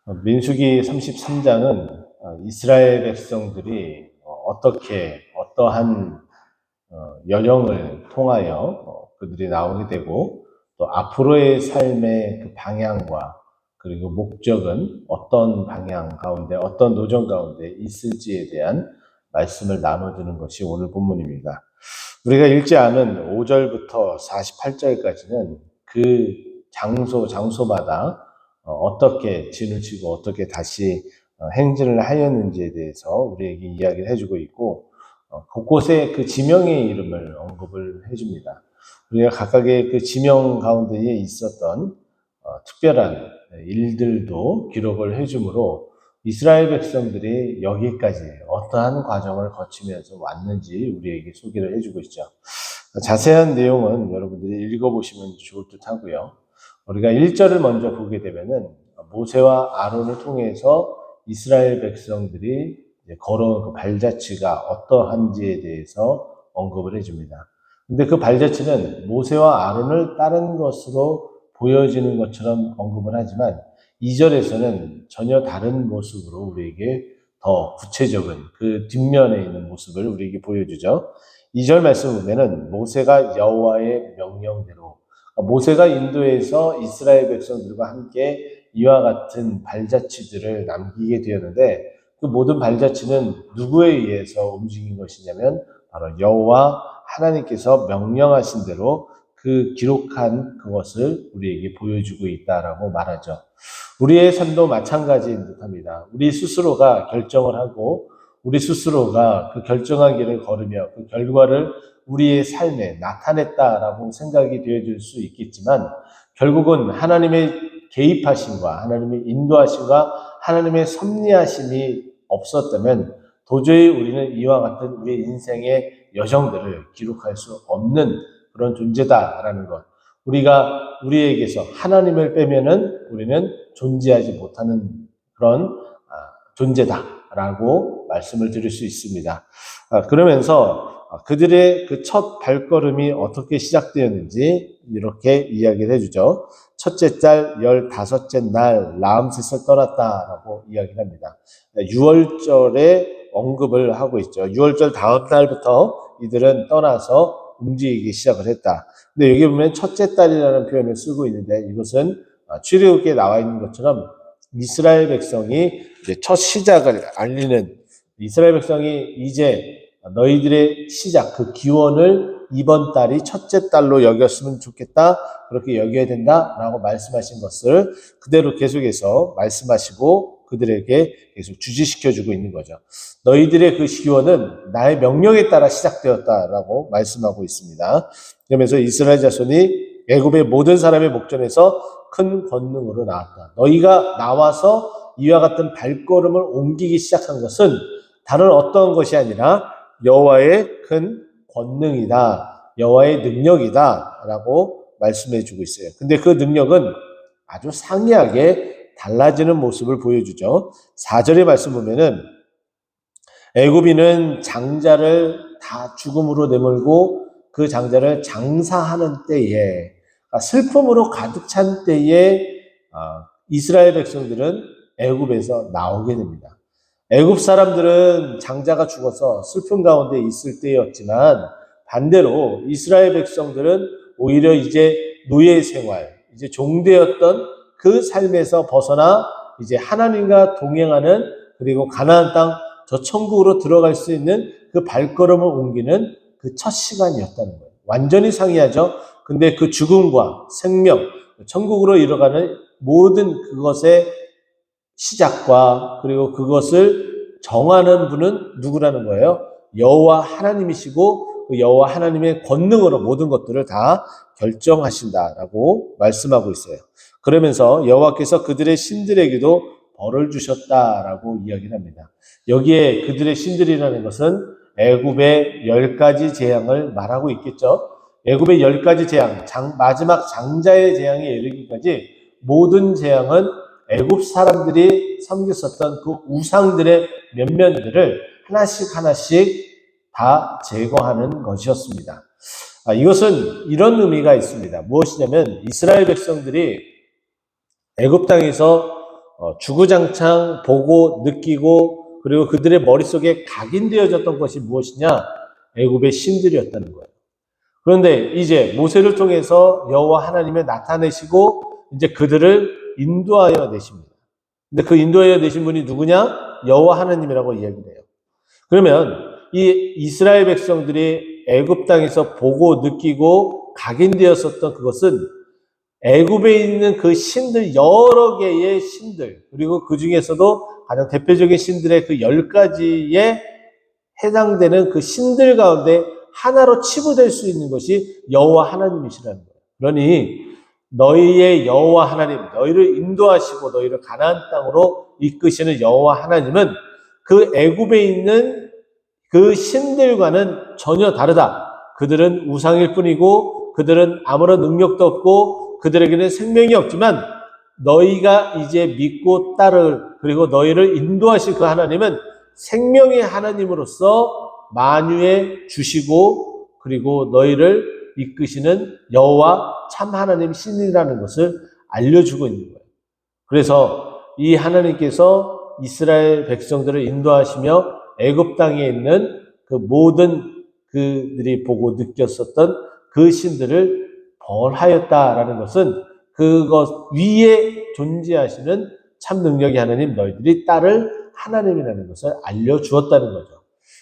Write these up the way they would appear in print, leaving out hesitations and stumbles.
민수기 33장은 이스라엘 백성들이 어떻게 어떠한 여정을 통하여 그들이 나오게 되고 또 앞으로의 삶의 그 방향과 그리고 목적은 어떤 방향 가운데 어떤 노정 가운데 있을지에 대한 말씀을 나눠주는 것이 오늘 본문입니다. 우리가 읽지 않은 5절부터 48절까지는 그 장소마다 어떻게 진을 치고 어떻게 다시 행진을 하였는지에 대해서 우리에게 이야기를 해주고 있고 곳곳에 그 지명의 이름을 언급을 해줍니다. 우리가 각각의 그 지명 가운데에 있었던 특별한 일들도 기록을 해주므로 이스라엘 백성들이 여기까지 어떠한 과정을 거치면서 왔는지 우리에게 소개를 해주고 있죠. 자세한 내용은 여러분들이 읽어보시면 좋을 듯 하고요. 우리가 1절을 먼저 보게 되면은 모세와 아론을 통해서 이스라엘 백성들이 걸어온 그 발자취가 어떠한지에 대해서 언급을 해줍니다. 근데 그 발자취는 모세와 아론을 따른 것으로 보여지는 것처럼 언급을 하지만 2절에서는 전혀 다른 모습으로 우리에게 더 구체적인 그 뒷면에 있는 모습을 우리에게 보여주죠. 2절 말씀 보면은 모세가 여호와의 명령대로 모세가 인도에서 이스라엘 백성들과 함께 이와 같은 발자취들을 남기게 되었는데 그 모든 발자취는 누구에 의해서 움직인 것이냐면 바로 여호와 하나님께서 명령하신 대로 그 기록한 그것을 우리에게 보여주고 있다라고 말하죠. 우리의 삶도 마찬가지인 듯합니다. 우리 스스로가 결정을 하고 우리 스스로가 그 결정한 길을 걸으며 그 결과를 우리의 삶에 나타냈다라고 생각이 되어질 수 있겠지만 결국은 하나님의 개입하심과 하나님의 인도하심과 하나님의 섭리하심이 없었다면 도저히 우리는 이와 같은 우리의 인생의 여정들을 기록할 수 없는 그런 존재다라는 것. 우리가 우리에게서 하나님을 빼면은 우리는 존재하지 못하는 그런 존재다라고 말씀을 드릴 수 있습니다. 그러면서 그들의 그 첫 발걸음이 어떻게 시작되었는지 이렇게 이야기를 해주죠. 첫째 달 15째 날 라암셋을 떠났다라고 이야기를 합니다. 6월절에 언급을 하고 있죠. 6월절 다음 날부터 이들은 떠나서 움직이기 시작을 했다. 근데 여기 보면 첫째 달이라는 표현을 쓰고 있는데 이것은 출애굽기에 나와 있는 것처럼 이스라엘 백성이 이제 첫 시작을 알리는 이스라엘 백성이 이제 너희들의 시작, 그 기원을 이번 달이 첫째 달로 여겼으면 좋겠다. 그렇게 여겨야 된다라고 말씀하신 것을 그대로 계속해서 말씀하시고 그들에게 계속 주지시켜주고 있는 거죠. 너희들의 그 기원은 나의 명령에 따라 시작되었다라고 말씀하고 있습니다. 그러면서 이스라엘 자손이 애굽의 모든 사람의 목전에서 큰 권능으로 나왔다. 너희가 나와서 이와 같은 발걸음을 옮기기 시작한 것은 다른 어떤 것이 아니라 여호와의 큰 권능이다. 여호와의 능력이다라고 말씀해 주고 있어요. 근데 그 능력은 아주 상이하게 달라지는 모습을 보여주죠. 4절의 말씀 보면은 애굽인은 장자를 다 죽음으로 내몰고 그 장자를 장사하는 때에 슬픔으로 가득 찬 때에 이스라엘 백성들은 애굽에서 나오게 됩니다. 애굽 사람들은 장자가 죽어서 슬픔 가운데 있을 때였지만 반대로 이스라엘 백성들은 오히려 이제 노예 생활, 이제 종되었던 그 삶에서 벗어나 이제 하나님과 동행하는 그리고 가나안 땅 저 천국으로 들어갈 수 있는 그 발걸음을 옮기는 그 첫 시간이었다는 거예요. 완전히 상이하죠. 근데 그 죽음과 생명, 천국으로 이뤄가는 모든 그것의 시작과 그리고 그것을 정하는 분은 누구라는 거예요? 여호와 하나님이시고 그 여호와 하나님의 권능으로 모든 것들을 다 결정하신다라고 말씀하고 있어요. 그러면서 여호와께서 그들의 신들에게도 벌을 주셨다라고 이야기를 합니다. 여기에 그들의 신들이라는 것은 애굽의 10가지 재앙을 말하고 있겠죠. 애굽의 10가지 재앙, 마지막 장자의 재앙에 이르기까지 모든 재앙은 애굽 사람들이 섬겼었던 그 우상들의 면면들을 하나씩 다 제거하는 것이었습니다. 이것은 이런 의미가 있습니다. 무엇이냐면 이스라엘 백성들이 애굽 땅에서 주구장창 보고 느끼고 그리고 그들의 머릿속에 각인되어졌던 것이 무엇이냐? 애굽의 신들이었다는 거예요. 그런데 이제 모세를 통해서 여호와 하나님이 나타내시고 이제 그들을 인도하여 내십니다. 근데 그 인도하여 내신 분이 누구냐? 여호와 하나님이라고 이야기를 해요. 그러면 이 이스라엘 백성들이 애굽 땅에서 보고 느끼고 각인되었었던 그것은 애굽에 있는 그 신들, 여러 개의 신들, 그리고 그 중에서도 가장 대표적인 신들의 그 10가지에 해당되는 그 신들 가운데 하나로 치부될 수 있는 것이 여호와 하나님이시라는 거예요. 그러니 너희의 여호와 하나님, 너희를 인도하시고 너희를 가나안 땅으로 이끄시는 여호와 하나님은 그 애굽에 있는 그 신들과는 전혀 다르다. 그들은 우상일 뿐이고 그들은 아무런 능력도 없고 그들에게는 생명이 없지만 너희가 이제 믿고 따를 그리고 너희를 인도하실 그 하나님은 생명의 하나님으로서 만유에 주시고 그리고 너희를 이끄시는 여호와 참 하나님 신이라는 것을 알려주고 있는 거예요. 그래서 이 하나님께서 이스라엘 백성들을 인도하시며 애굽 땅에 있는 그 모든 그들이 보고 느꼈었던 그 신들을 벌하였다라는 것은 그것 위에 존재하시는 참 능력의 하나님 너희들이 따를 하나님이라는 것을 알려주었다는 거죠.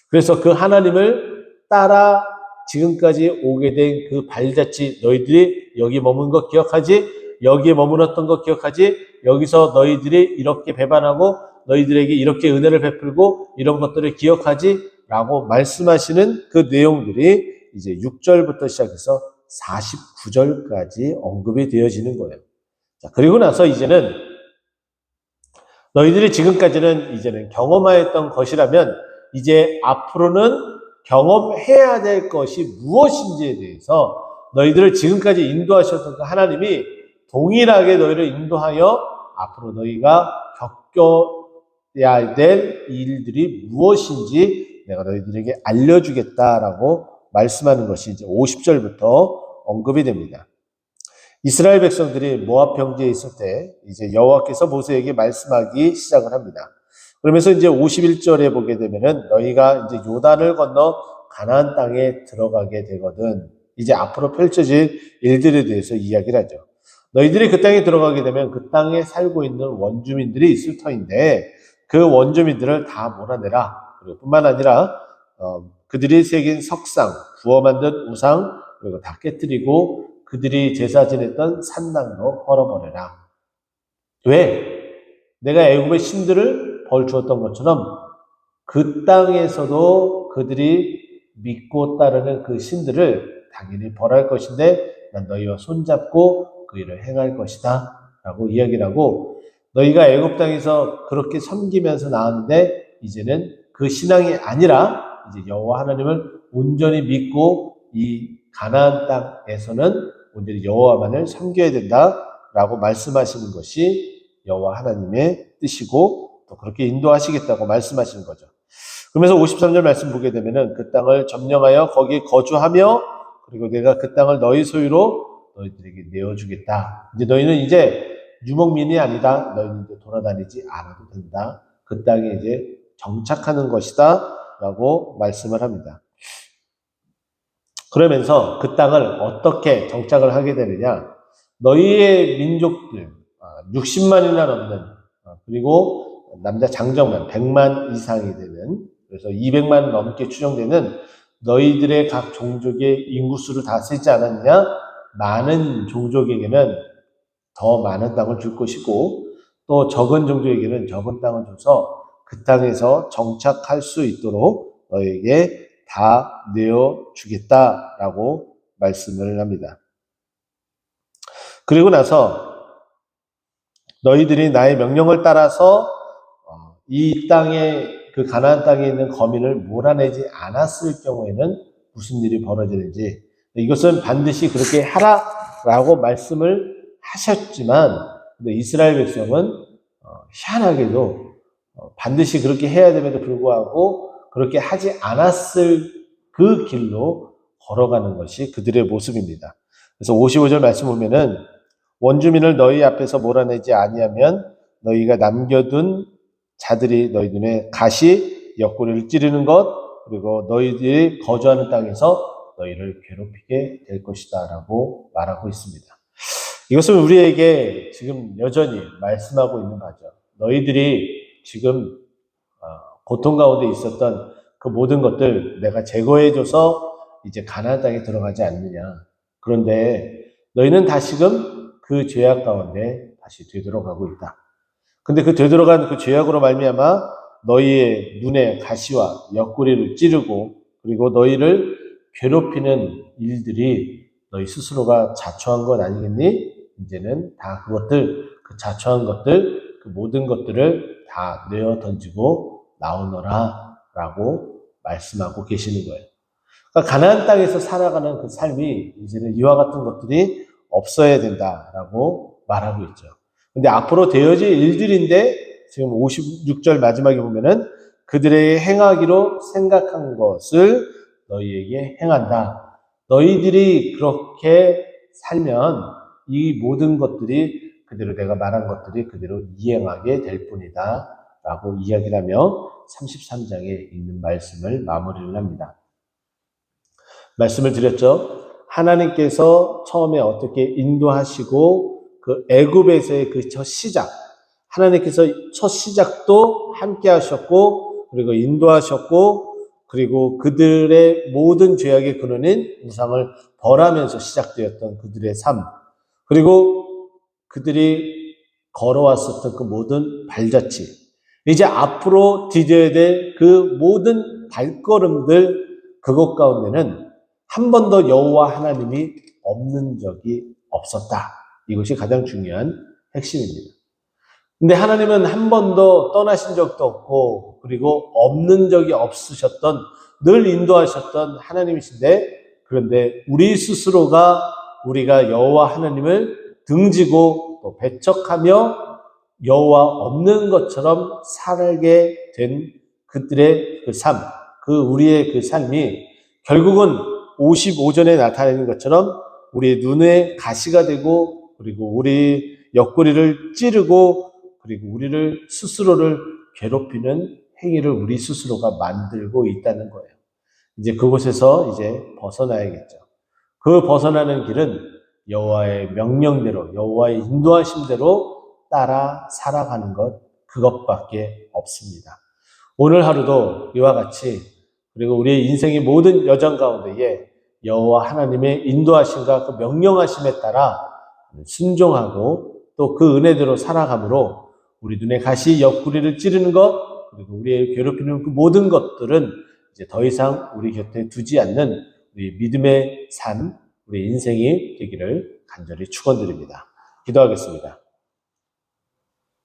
그래서 그 하나님을 따라 지금까지 오게 된 그 발자취 너희들이 여기 머문 것 기억하지? 여기에 머물렀던 것 기억하지? 여기서 너희들이 이렇게 배반하고 너희들에게 이렇게 은혜를 베풀고 이런 것들을 기억하지? 라고 말씀하시는 그 내용들이 이제 6절부터 시작해서 49절까지 언급이 되어지는 거예요. 자, 그리고 나서 이제는 너희들이 지금까지는 이제는 경험하였던 것이라면 이제 앞으로는 경험해야 될 것이 무엇인지에 대해서 너희들을 지금까지 인도하셨던 그 하나님이 동일하게 너희를 인도하여 앞으로 너희가 겪어야 될 일들이 무엇인지 내가 너희들에게 알려주겠다라고 말씀하는 것이 이제 50절부터 언급이 됩니다. 이스라엘 백성들이 모압 평지에 있을 때 이제 여호와께서 모세에게 말씀하기 시작을 합니다. 그러면서 이제 51절에 보게 되면은 너희가 이제 요단을 건너 가나안 땅에 들어가게 되거든. 이제 앞으로 펼쳐질 일들에 대해서 이야기를 하죠. 너희들이 그 땅에 들어가게 되면 그 땅에 살고 있는 원주민들이 있을 터인데 그 원주민들을 다 몰아내라. 그리고 뿐만 아니라 그들이 새긴 석상, 부어 만든 우상 그리고 다 깨뜨리고 그들이 제사 지냈던 산당도 헐어버려라. 왜? 내가 애굽의 신들을 벌주었던 것처럼 그 땅에서도 그들이 믿고 따르는 그 신들을 당연히 벌할 것인데 난 너희와 손잡고 그 일을 행할 것이다 라고 이야기를 하고 너희가 애굽 땅에서 그렇게 섬기면서 나왔는데 이제는 그 신앙이 아니라 이제 여호와 하나님을 온전히 믿고 이 가나안 땅에서는 온전히 여호와만을 섬겨야 된다라고 말씀하시는 것이 여호와 하나님의 뜻이고 또 그렇게 인도하시겠다고 말씀하시는 거죠. 그러면서 53절 말씀 보게 되면은 그 땅을 점령하여 거기에 거주하며 그리고 내가 그 땅을 너희 소유로 너희들에게 내어주겠다. 이제 너희는 이제 유목민이 아니다. 너희는 이제 돌아다니지 않아도 된다. 그 땅에 이제 정착하는 것이다. 라고 말씀을 합니다. 그러면서 그 땅을 어떻게 정착을 하게 되느냐. 너희의 민족들 60만이나 넘는 그리고 남자 장정만 100만 이상이 되는 그래서 200만 넘게 추정되는 너희들의 각 종족의 인구수를 다 세지 않았느냐? 많은 종족에게는 더 많은 땅을 줄 것이고 또 적은 종족에게는 적은 땅을 줘서 그 땅에서 정착할 수 있도록 너희에게 다 내어주겠다라고 말씀을 합니다. 그리고 나서 너희들이 나의 명령을 따라서 이 땅에 그 가나안 땅에 있는 거민을 몰아내지 않았을 경우에는 무슨 일이 벌어지는지 이것은 반드시 그렇게 하라라고 말씀을 하셨지만 근데 이스라엘 백성은 희한하게도 반드시 그렇게 해야 됨에도 불구하고 그렇게 하지 않았을 그 길로 걸어가는 것이 그들의 모습입니다. 그래서 55절 말씀 보면은 원주민을 너희 앞에서 몰아내지 아니하면 너희가 남겨둔 자들이 너희 눈에 가시, 옆구리를 찌르는 것, 그리고 너희들이 거주하는 땅에서 너희를 괴롭히게 될 것이다 라고 말하고 있습니다. 이것은 우리에게 지금 여전히 말씀하고 있는 바죠. 너희들이 지금 고통 가운데 있었던 그 모든 것들 내가 제거해줘서 이제 가나안 땅에 들어가지 않느냐. 그런데 너희는 다시금 그 죄악 가운데 다시 되돌아가고 있다. 근데 그 되돌아간 그 죄악으로 말미암아 너희의 눈에 가시와 옆구리를 찌르고 그리고 너희를 괴롭히는 일들이 너희 스스로가 자초한 건 아니겠니? 이제는 다 그것들, 그 자초한 것들, 그 모든 것들을 다 내어 던지고 나오너라 라고 말씀하고 계시는 거예요. 그러니까 가나안 땅에서 살아가는 그 삶이 이제는 이와 같은 것들이 없어야 된다라고 말하고 있죠. 근데 앞으로 되어질 일들인데 지금 56절 마지막에 보면은 그들에게 행하기로 생각한 것을 너희에게 행한다. 너희들이 그렇게 살면 이 모든 것들이 그대로 내가 말한 것들이 그대로 이행하게 될 뿐이다. 라고 이야기를 하며 33장에 있는 말씀을 마무리를 합니다. 말씀을 드렸죠. 하나님께서 처음에 어떻게 인도하시고 그 애굽에서의 그 첫 시작, 하나님께서 첫 시작도 함께 하셨고 그리고 인도하셨고 그리고 그들의 모든 죄악의 근원인 우상을 벌하면서 시작되었던 그들의 삶, 그리고 그들이 걸어왔었던 그 모든 발자취, 이제 앞으로 디뎌야 될 그 모든 발걸음들, 그것 가운데는 한 번도 여호와 하나님이 없는 적이 없었다. 이것이 가장 중요한 핵심입니다. 근데 하나님은 한 번도 떠나신 적도 없고 그리고 없는 적이 없으셨던, 늘 인도하셨던 하나님이신데, 그런데 우리 스스로가 우리가 여호와 하나님을 등지고 또 배척하며 여호와 없는 것처럼 살게 된 그들의 그 삶, 그 우리의 그 삶이 결국은 55절에 나타내는 것처럼 우리의 눈에 가시가 되고 그리고 우리 옆구리를 찌르고 그리고 우리를 스스로를 괴롭히는 행위를 우리 스스로가 만들고 있다는 거예요. 이제 그곳에서 이제 벗어나야겠죠. 그 벗어나는 길은 여호와의 명령대로, 여호와의 인도하심대로 따라 살아가는 것, 그것밖에 없습니다. 오늘 하루도 이와 같이 그리고 우리의 인생의 모든 여정 가운데에 여호와 하나님의 인도하심과 그 명령하심에 따라 순종하고 또 그 은혜대로 살아감으로 우리 눈에 가시 옆구리를 찌르는 것, 그리고 우리의 괴롭히는 그 모든 것들은 이제 더 이상 우리 곁에 두지 않는 우리 믿음의 삶, 우리 인생이 되기를 간절히 축원드립니다. 기도하겠습니다.